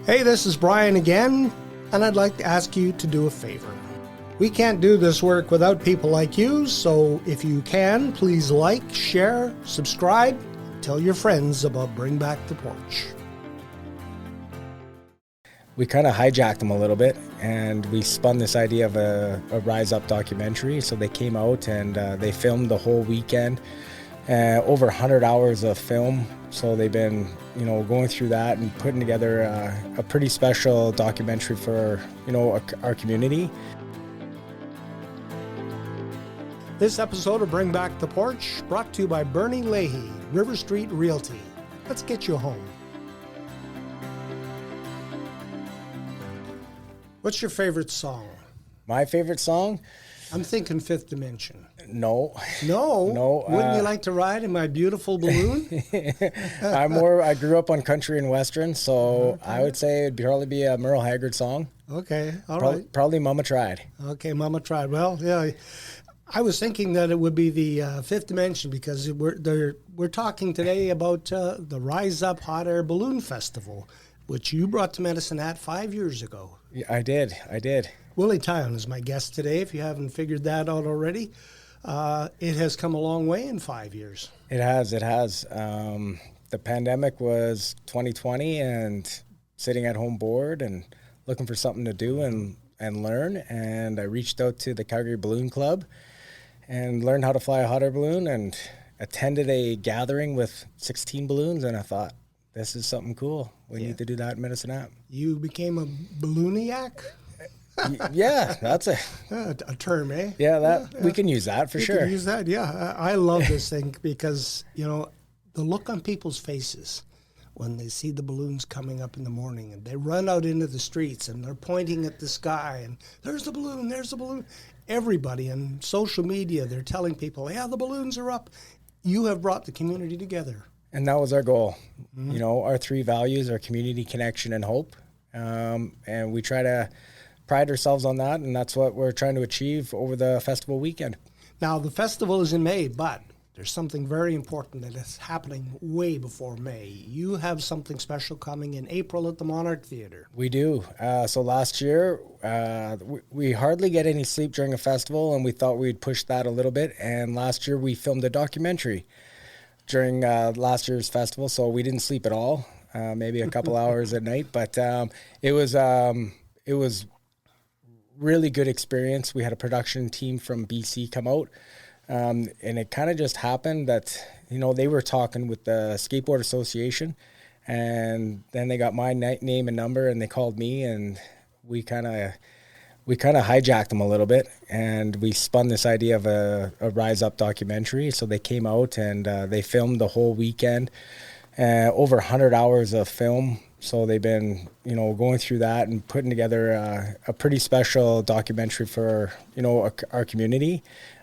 Hey, this is Brian again, and I'd like to ask you to do a favor. We can't do this work without people like you, so if you can, please like, share, subscribe, tell your friends about Bring Back the Porch. We kind of hijacked them a little bit, and we spun this idea of a Rise Up documentary. So they came out and they filmed the whole weekend, over 100 hours of film. So they've been, going through that and putting together a pretty special documentary for, our community. This episode of Bring Back the Porch brought to you by Bernie Leahy, River Street Realty. Let's get you home. What's your favorite song? My favorite song? I'm thinking Fifth Dimension. No. No? Wouldn't you like to ride in my beautiful balloon? I grew up on country and western, so I would say it'd probably be a Merle Haggard song. Okay, all right. Probably Mama Tried. Okay, Mama Tried. Well, yeah, I was thinking that it would be the Fifth Dimension because we're talking today about the Rise Up Hot Air Balloon Festival, which you brought to Medicine Hat 5 years ago. Yeah, I did. Willie Taillon is my guest today, if you haven't figured that out already. It has come a long way in 5 years. It has. The pandemic was 2020 and sitting at home bored and looking for something to do and learn. And I reached out to the Calgary Balloon Club and learned how to fly a hot air balloon and attended a gathering with 16 balloons. And I thought, this is something cool. We need to do that in Medicine Hat. You became a ballooniac? Yeah, that's a term, eh? Yeah, we can use that for sure. We can use that, yeah. I love this thing because, the look on people's faces when they see the balloons coming up in the morning and they run out into the streets and they're pointing at the sky and there's the balloon. Everybody on social media, they're telling people, yeah, the balloons are up. You have brought the community together. And that was our goal. Mm-hmm. Our three values are community, connection, and hope. And we try to pride ourselves on that, and that's what we're trying to achieve over the festival weekend. Now, the festival is in May, but there's something very important that is happening way before May. You have something special coming in April at the Monarch Theatre. We do. So last year, we hardly get any sleep during a festival, and we thought we'd push that a little bit. And last year, we filmed a documentary during last year's festival, so we didn't sleep at all, maybe a couple hours at night. But it was really good experience. We had a production team from BC come out, and it kind of just happened that they were talking with the Skateboard Association, and then they got my name and number, and they called me, and we kind of hijacked them a little bit, and we spun this idea of a Rise Up documentary. So they came out and they filmed the whole weekend, over 100 hours of film. So they've been, going through that and putting together a pretty special documentary for, our community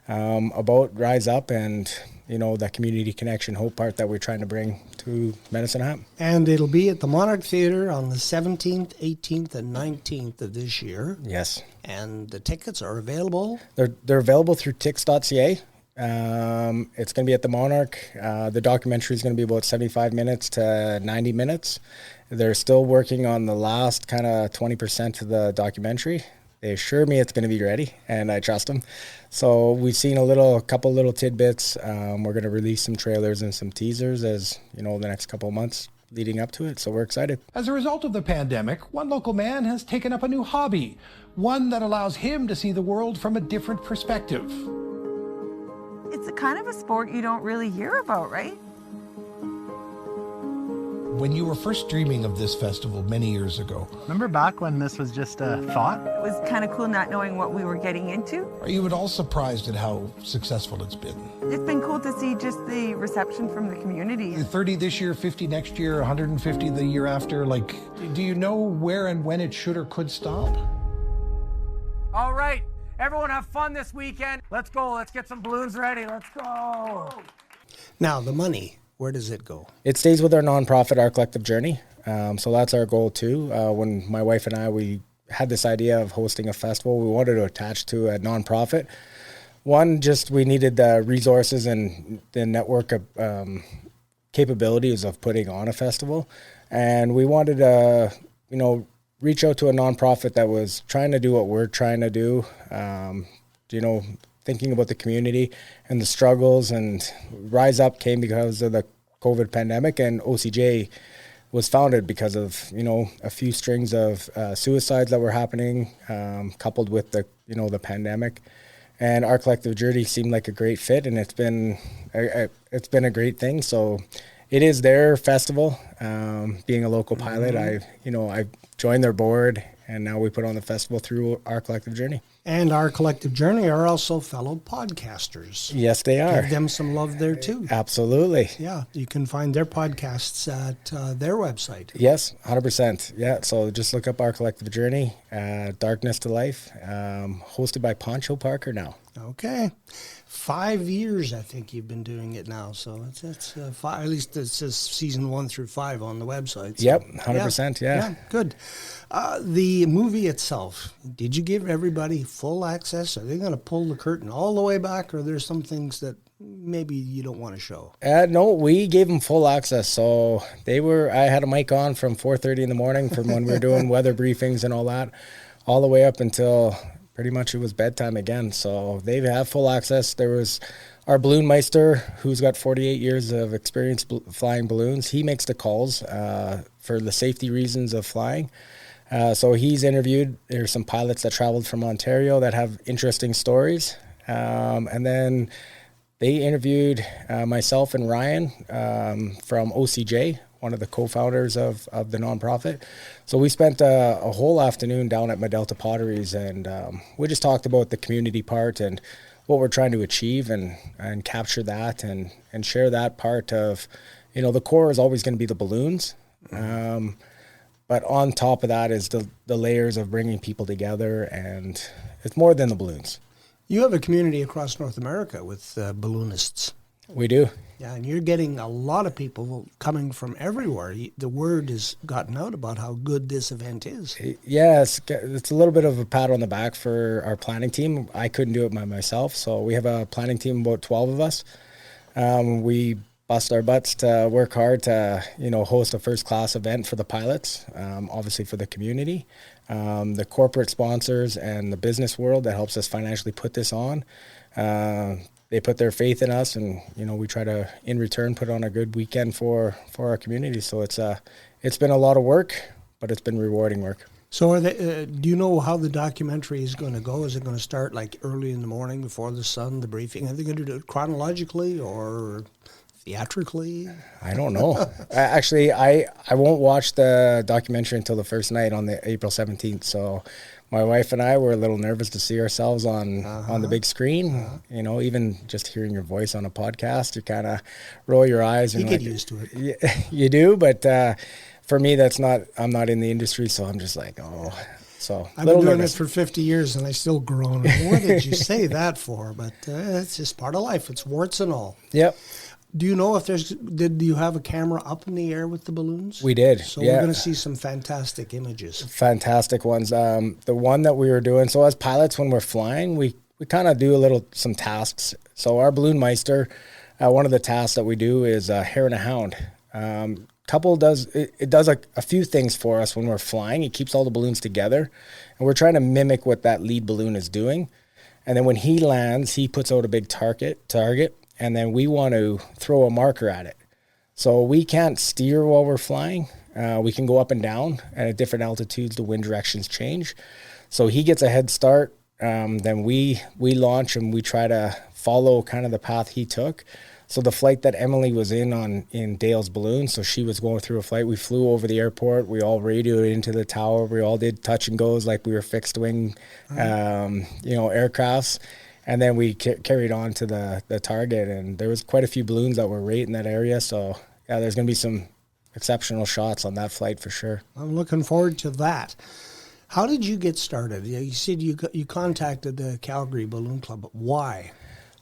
about Rise Up and, that community connection hope part that we're trying to bring to Medicine Hat. And it'll be at the Monarch Theatre on the 17th, 18th, and 19th of this year. Yes. And the tickets are available? They're available through tix.ca. It's going to be at the Monarch. The documentary is going to be about 75 minutes to 90 minutes. They're still working on the last kind of 20% of the documentary. They assure me it's going to be ready, and I trust them. So we've seen a couple little tidbits. We're going to release some trailers and some teasers as, the next couple of months leading up to it. So we're excited. As a result of the pandemic, one local man has taken up a new hobby, one that allows him to see the world from a different perspective. It's a kind of a sport you don't really hear about, right? When you were first dreaming of this festival many years ago, remember back when this was just a thought? It was kind of cool not knowing what we were getting into. Are you at all surprised at how successful it's been? It's been cool to see just the reception from the community. 30 this year, 50 next year, 150 the year after. Do you know where and when it should or could stop? All right, everyone have fun this weekend. Let's go. Let's get some balloons ready. Let's go. Now, the money. Where does it go? It stays with our nonprofit, Our Collective Journey. So that's our goal too. When my wife and we had this idea of hosting a festival, we wanted to attach to a nonprofit. One, just we needed the resources and the network of capabilities of putting on a festival. And we wanted reach out to a nonprofit that was trying to do what we're trying to do, thinking about the community and the struggles. And Rise Up came because of the COVID pandemic, and OCJ was founded because of, a few strings of suicides that were happening, coupled with the pandemic. And our collective journey seemed like a great fit, and it's been a great thing. So it is their festival. Being a local pilot, I joined their board, and now we put on the festival through our collective journey. And our collective journey are also fellow podcasters. Yes, they are. Give them some love there too. Absolutely. Yeah, you can find their podcasts at their website. Yes, 100%. Yeah, so just look up our collective journey, Darkness to Life, hosted by Poncho Parker now. Okay. 5 years, I think you've been doing it now. So it's five, at least it says season 1 through 5 on the website. So. Yep, 100%. Yeah, good. The movie itself, did you give everybody full access? Are they going to pull the curtain all the way back, or are there some things that maybe you don't want to show? No, we gave them full access. So I had a mic on from 4:30 in the morning from when we were doing weather briefings and all that, all the way up until pretty much it was bedtime again. So they have full access. There was our balloon meister, who's got 48 years of experience flying balloons. He makes the calls for the safety reasons of flying. So he's interviewed. There's some pilots that traveled from Ontario that have interesting stories. And then they interviewed myself and Ryan from OCJ, one of the co-founders of the nonprofit. So we spent a whole afternoon down at Medelta Potteries, and we just talked about the community part and what we're trying to achieve and capture that and share that part of, the core is always going to be the balloons. But on top of that is the layers of bringing people together, and it's more than the balloons. You have a community across North America with balloonists. We do. Yeah, and you're getting a lot of people coming from everywhere. The word has gotten out about how good this event is. Yeah, it's a little bit of a pat on the back for our planning team. I couldn't do it by myself, so we have a planning team, about 12 of us. We bust our butts to work hard to, host a first-class event for the pilots, obviously for the community, the corporate sponsors and the business world that helps us financially put this on. They put their faith in us, and we try to, in return, put on a good weekend for our community. So it's been a lot of work, but it's been rewarding work. So do you know how the documentary is going to go? Is it going to start like early in the morning before the sun, the briefing? Are they going to do it chronologically or theatrically? I don't know. Actually, I won't watch the documentary until the first night on the April 17th. So my wife and I were a little nervous to see ourselves on the big screen. Even just hearing your voice on a podcast, you kind of roll your eyes. And you get used to it. Yeah, you do, but for me, I'm not in the industry, so I'm just like, oh. So I've been doing this for 50 years, and I still groan. What did you say that for? But it's just part of life. It's warts and all. Yep. Do you know did you have a camera up in the air with the balloons? We did. So we're going to see some fantastic images. Fantastic ones. The one that we were doing, so as pilots, when we're flying, we kind of some tasks. So our balloon meister, one of the tasks that we do is hare and a hound. Couple does a few things for us when we're flying. It keeps all the balloons together, and we're trying to mimic what that lead balloon is doing. And then when he lands, he puts out a big target, and then we want to throw a marker at it. So we can't steer while we're flying. We can go up and down, and at different altitudes, the wind directions change. So he gets a head start. Then we launch, and we try to follow kind of the path he took. So the flight that Emily was in Dale's balloon, so she was going through a flight. We flew over the airport. We all radioed into the tower. We all did touch and goes like we were fixed wing, aircrafts. And then we carried on to the target, and there was quite a few balloons that were right in that area. So yeah, there's going to be some exceptional shots on that flight for sure. I'm looking forward to that. How did you get started? You said you contacted the Calgary Balloon Club. Why?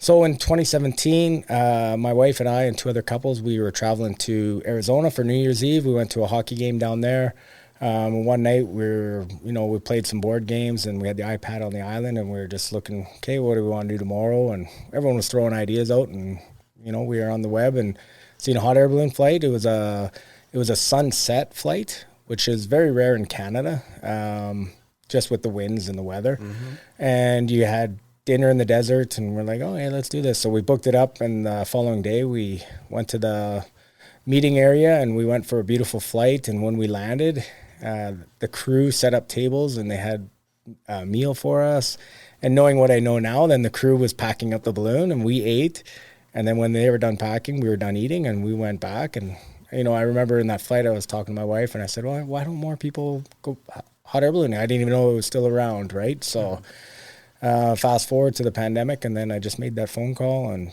So in 2017, my wife and I and two other couples, we were traveling to Arizona for New Year's Eve. We went to a hockey game down there. One night we played some board games, and we had the iPad on the island, and we were just looking, okay, what do we want to do tomorrow? And everyone was throwing ideas out, and we were on the web and seen a hot air balloon flight. It was a sunset flight. which is very rare in Canada, just with the winds and the weather. And you had dinner in the desert, and we're like, oh, hey, let's do this. So we booked it up, and the following day we went to the meeting area, and we went for a beautiful flight. And when we landed, the crew set up tables, and they had a meal for us. And knowing what I know now, then the crew was packing up the balloon, and we ate. And then when they were done packing, we were done eating, and we went back. And, you know, I remember in that flight, I was talking to my wife, and I said, well, why don't more people go hot air ballooning? I didn't even know it was still around, right? So fast forward to the pandemic, and then I just made that phone call, and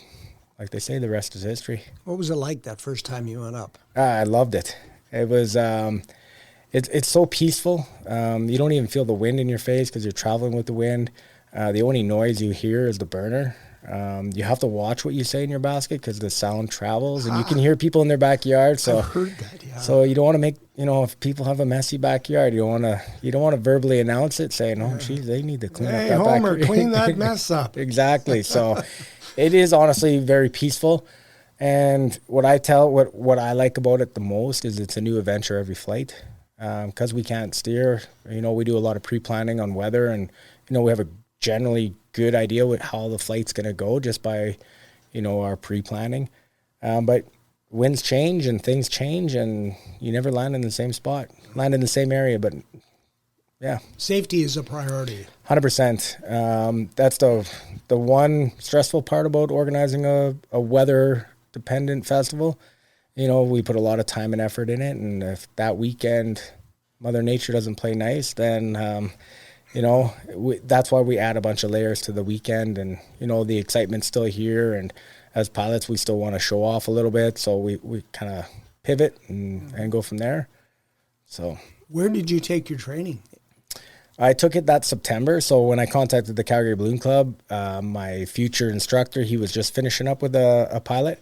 like they say, the rest is history. What was it like that first time you went up? I loved it. It was, it's so peaceful. You don't even feel the wind in your face because you're traveling with the wind. The only noise you hear is the burner. You have to watch what you say in your basket because the sound travels, and you can hear people in their backyard. So, I've heard that, yeah. So you don't want to make, you know, if people have a messy backyard, you don't want to verbally announce it, saying, "Oh, geez, they need to clean up that Homer, backyard." clean that mess up. Exactly. So, it is honestly very peaceful. And what I like about it the most is it's a new adventure every flight. Because we can't steer, you know, we do a lot of pre-planning on weather, and you know, we have a generally good idea what how the flight's going to go just by, you know, our pre-planning. But winds change and things change, and you never land in the same spot, land in the same area. But yeah, Safety is a priority. 100%. That's the one stressful part about organizing a weather dependent festival. You know, we put a lot of time and effort in it, and if that weekend Mother Nature doesn't play nice, then you know, that's why we add a bunch of layers to the weekend. And, you know, the excitement's still here. And as pilots, we still want to show off a little bit. So we kind of pivot and go from there. So Where did you take your training? I took it that September. So when I contacted the Calgary Balloon Club, my future instructor, he was just finishing up with a pilot.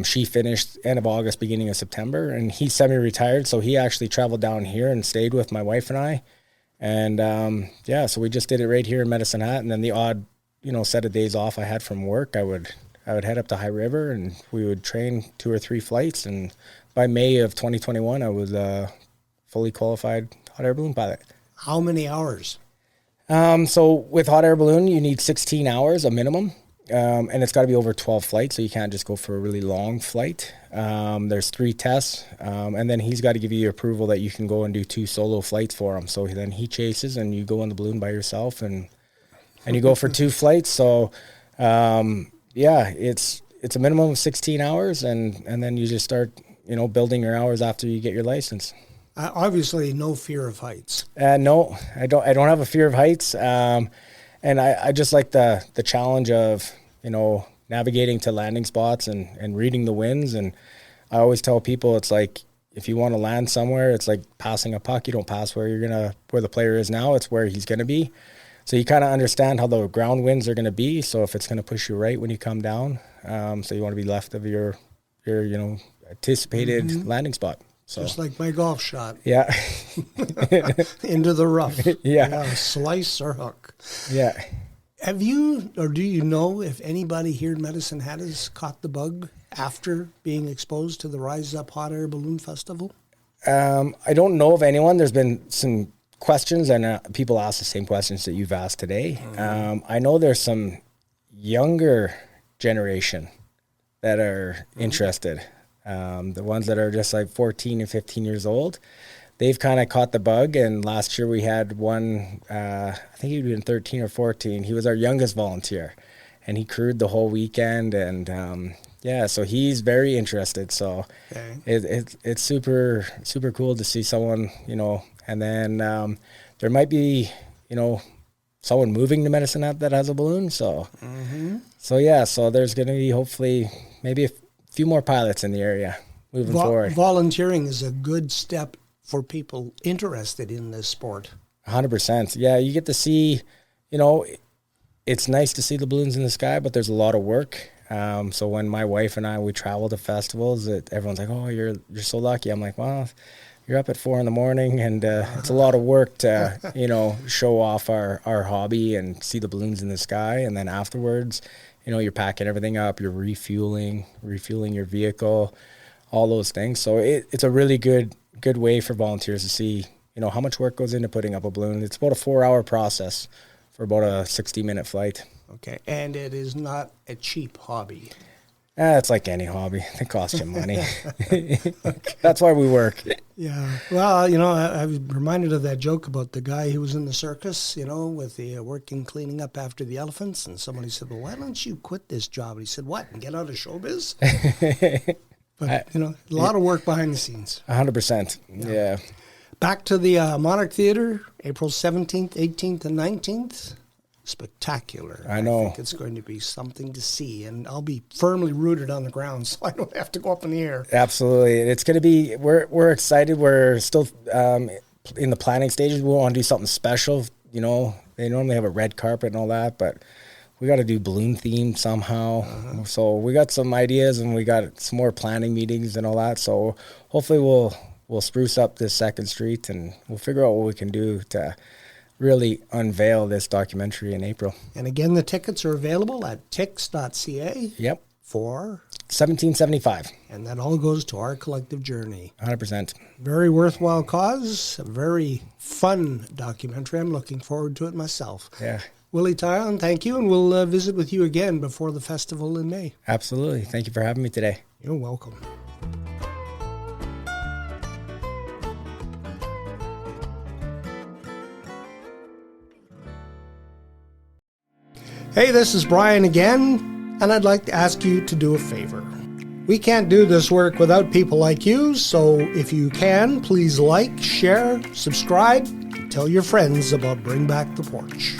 She finished end of August, beginning of September. And he's semi-retired. So he actually traveled down here and stayed with my wife and I. And yeah, so we just did it right here in Medicine Hat, and then the odd, you know, set of days off I had from work, I would head up to High River, and we would train 2 or 3 flights. And by May of 2021, I was a fully qualified hot air balloon pilot. How many hours? So with hot air balloon, you need 16 hours a minimum. And it's got to be over 12 flights, so you can't just go for a really long flight. There's 3 tests, and then he's got to give you approval that you can go and do 2 solo flights for him. So then he chases, and you go on the balloon by yourself, and you go for 2 flights. So yeah, it's a minimum of 16 hours, and then you just start, you know, building your hours after you get your license. Obviously, no fear of heights. No, I don't have a fear of heights. And I just like the challenge of, you know, navigating to landing spots and reading the winds. And I always tell people, it's like, if you want to land somewhere, it's like passing a puck. You don't pass where the player is now, it's where he's going to be. So you kind of understand how the ground winds are going to be. So if it's going to push you right when you come down, so you want to be left of your you know, anticipated landing spot. So. Just like my golf shot. Yeah. Into the rough. Yeah. Slice or hook. Yeah. Have you, or do you know if anybody here in Medicine Hat has caught the bug after being exposed to the Rise Up Hot Air Balloon Festival? I don't know of anyone. There's been some questions, and people ask the same questions that you've asked today. I know there's some younger generation that are interested. The ones that are just like 14 and 15 years old, they've kind of caught the bug. And last year we had one, I think he'd been 13 or 14. He was our youngest volunteer, and he crewed the whole weekend. And yeah, so he's very interested. So it's super, super cool to see someone, you know, and then there might be, you know, someone moving to Medicine Hat that has a balloon. So, so yeah, so there's going to be hopefully maybe a few more pilots in the area moving forward. Volunteering is a good step for people interested in this sport. 100%. Yeah, you get to see, you know, it's nice to see the balloons in the sky, but there's a lot of work. So when my wife and we travel to festivals, everyone's like, "Oh, you're so lucky." I'm like, "Well, you're up at 4 a.m, and it's a lot of work to, you know, show off our hobby and see the balloons in the sky, and then afterwards, you know, you're packing everything up, you're refueling your vehicle, all those things. So it's a really good good way for volunteers to see, how much work goes into putting up a balloon. It's about a 4-hour process for about a 60-minute flight. Okay, and it is not a cheap hobby. It's like any hobby. It costs you money. That's why we work. Yeah. Well, I was reminded of that joke about the guy who was in the circus, with the working cleaning up after the elephants. And somebody said, well, why don't you quit this job? And he said, what, and get out of showbiz? But, a lot of work behind the scenes. 100%. Yeah. Back to the Monarch Theatre, April 17th, 18th, and 19th. Spectacular. I know. I think it's going to be something to see, and I'll be firmly rooted on the ground, so I don't have to go up in the air. Absolutely. It's going to be, we're excited. We're still in the planning stages. We want to do something special. They normally have a red carpet and all that, but we got to do balloon theme somehow. Uh-huh. So we got some ideas, and we got some more planning meetings and all that. So hopefully we'll spruce up this 2nd Street, and we'll figure out what we can do to really unveil this documentary in April. And again, the tickets are available at tix.ca. Yep. For $17.75. And that all goes to our collective journey. 100%. Very worthwhile cause, a very fun documentary. I'm looking forward to it myself. Yeah. Willie Taillon, thank you, and we'll visit with you again before the festival in May. Absolutely. Thank you for having me today. You're welcome. Hey, this is Brian again, and I'd like to ask you to do a favor. We can't do this work without people like you, so if you can, please like, share, subscribe, tell your friends about Bring Back the Porch.